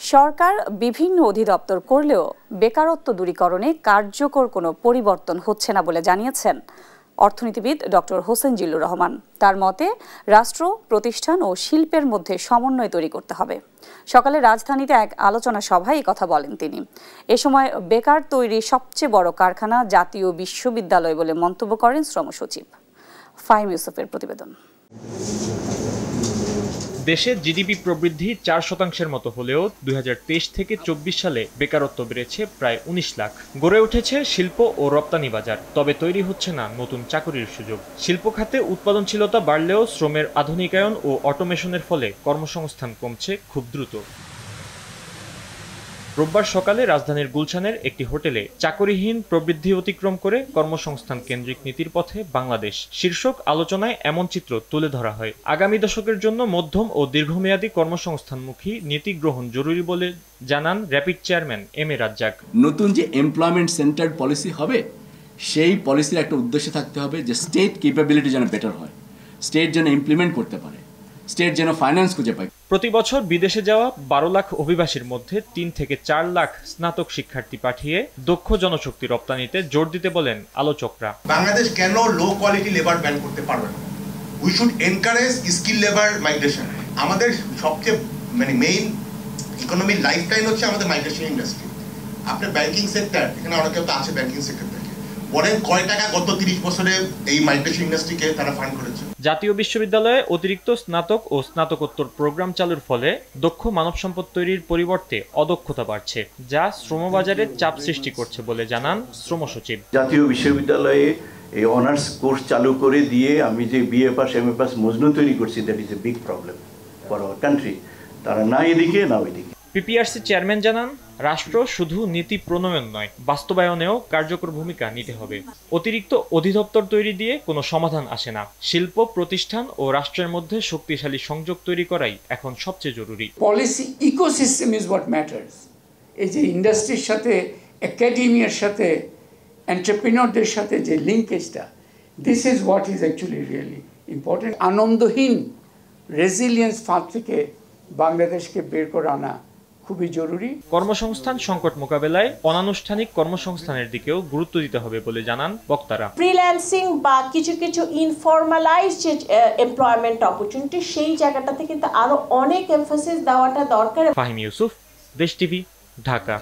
সরকার বিভিন্ন অধিদপ্তর করলেও বেকারত্ব দূরীকরণে কার্যকর কোনো পরিবর্তন হচ্ছে না বলে জানিয়েছেন অর্থনীতিবিদ ডক্টর হোসেন জিল্লুর রহমান। তার মতে রাষ্ট্র, প্রতিষ্ঠান ও শিল্পের মধ্যে সমন্বয় তৈরি করতে হবে। সকালে রাজধানীতে এক আলোচনা সভায় এই কথা বলেন তিনি। এ সময় বেকার তৈরি সবচেয়ে বড় কারখানা জাতীয় বিশ্ববিদ্যালয় বলে মন্তব্য করেন শ্রম সচিব। ফাহিম ইউসুফের প্রতিবেদন। দেশে জিডিপি প্রবৃদ্ধি 4% মতো হলেও 2023 থেকে 24 সালে বেকারত্ব বেড়েছে প্রায় 19 লাখ। গড়ে উঠেছে শিল্প ও রপ্তানি বাজার, তবে তৈরি হচ্ছে না নতুন চাকরির সুযোগ। শিল্প খাতে উৎপাদনশীলতা বাড়লেও শ্রমের আধুনিকায়ন ও অটোমেশনের ফলে কর্মসংস্থান কমছে খুব দ্রুত। রোববার সকালে রাজধানীর গুলশানের একটি হোটেলে চাকরিহীন প্রবৃদ্ধি অতিক্রম করে কর্মসংস্থান কেন্দ্রিক নীতির পথে বাংলাদেশ শীর্ষক আলোচনায় এমন চিত্র তুলে ধরা হয়। আগামী দশকের জন্য মধ্যম ও দীর্ঘমেয়াদী কর্মসংস্থানমুখী নীতি গ্রহণ জরুরি বলে জানান rapid chairman M A Razzak. নতুন যে এমপ্লয়মেন্ট সেন্টার্ড পলিসি হবে, সেই পলিসির একটা উদ্দেশ্য থাকতে হবে যে স্টেট ক্যাপাবিলিটি যেন বেটার হয়, স্টেট যেন ইমপ্লিমেন্ট করতে পারে, স্টেট যেন ফাইন্যান্স খুঁজে পায়। প্রতি বছর বিদেশে যাওয়া 12 লাখ অভিবাসীর মধ্যে 3 থেকে 4 লাখ স্নাতক শিক্ষার্থী পাঠিয়ে দক্ষ জনশক্তি রপ্তানিতে জোর দিতে বলেন আলোচকরা। বাংলাদেশ কেন লো কোয়ালিটি লেবার ব্যান করতে পারবে না? We should encourage skill labour migration. আমাদের সবচেয়ে মেইন ইকোনমির লাইফটাইম হচ্ছে আমাদের মাইগ্রেশন ইন্ডাস্ট্রি। আপনার ব্যাংকিং সেক্টর, এখানে অনেকে তো আছে ব্যাংকিং সেক্টর থেকে, বলেন কয় টাকা গত 30 বছরে এই মাইগ্রেশন ইন্ডাস্ট্রিকে তারা ফান্ড করেছে। জাতীয় বিশ্ববিদ্যালয়ে অতিরিক্ত স্নাতক ও স্নাতকোত্তর প্রোগ্রাম চালুর ফলে দক্ষ মানব সম্পদ তৈরির পরিবর্তে অদক্ষতা বাড়ছে, যা শ্রমবাজারে চাপ সৃষ্টি করছে বলে জানান শ্রম সচিব। জাতীয় বিশ্ববিদ্যালয়ে এই অনার্স কোর্স চালু করে দিয়ে আমি যে বিএ পাস এমএ পাস মজনু তৈরি করছি, that is a big problem for our country. তারা না এদিকে না ওইদিকে। পিপিআরসি চেয়ারম্যান জানান, রাষ্ট্র শুধু নীতি প্রণয়ন নয়, বাস্তবায়নেও কার্যকর ভূমিকা নিতে হবে। অতিরিক্ত অধিদপ্তর তৈরি দিয়ে কোনো সমাধান আসে না। শিল্প প্রতিষ্ঠান ও রাষ্ট্রের মধ্যে শক্তিশালী সংযোগ তৈরি করাই এখন সবচেয়ে জরুরি। Policy ecosystem is what matters. এই যে ইন্ডাস্ট্রির সাথে, একাডেমিয়ার সাথে, এন্টারপ্রেনিয়রদের সাথে যে লিঙ্কেজটা, this is what is actually really important. আনন্দহীন রেজিলিয়েন্স ফাঁদ থেকে বাংলাদেশকে বের করে আনা খুবই জরুরি। কর্মসংস্থান সংকট মোকাবেলায় অনানুষ্ঠানিক কর্মসংস্থানের দিকেও গুরুত্ব দিতে হবে বলে জানান বক্তারা। ফ্রিল্যান্সিং বা কিছু ইনফরমালাইজ যে এমপ্লয়মেন্ট অপরচুনিটি, সেই জায়গাটাতে কিন্তু আরো অনেক এমফাসিস দেওয়াটা দরকার। ফাহিম ইউসুফ, দেশ টিভি, ঢাকা।